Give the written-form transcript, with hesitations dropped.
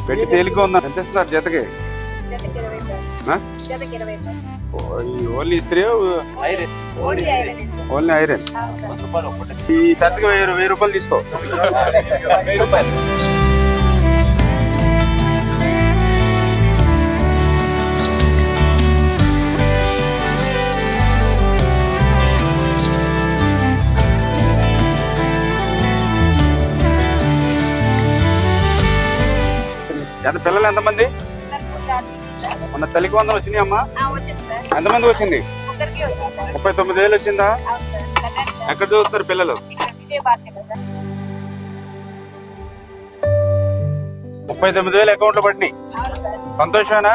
పెట్టి తేలిక ఉందా? ఎంత ఇస్తున్నారు జతకి? ఓన్లీ ఇస్త్రీ, ఓన్లీ ఐరన్. ఈ షర్ట్కి 1000 రూపాయలు తీసుకో. పిల్లలు ఎంతమంది? మొన్న తల్లికి వందలు వచ్చినాయి అమ్మా? ఎంతమంది వచ్చింది? 39,000 వచ్చిందా? ఎక్కడ చదువుతున్నారు పిల్లలు? 39,000 అకౌంట్ లో పడినాయి. సంతోషమేనా?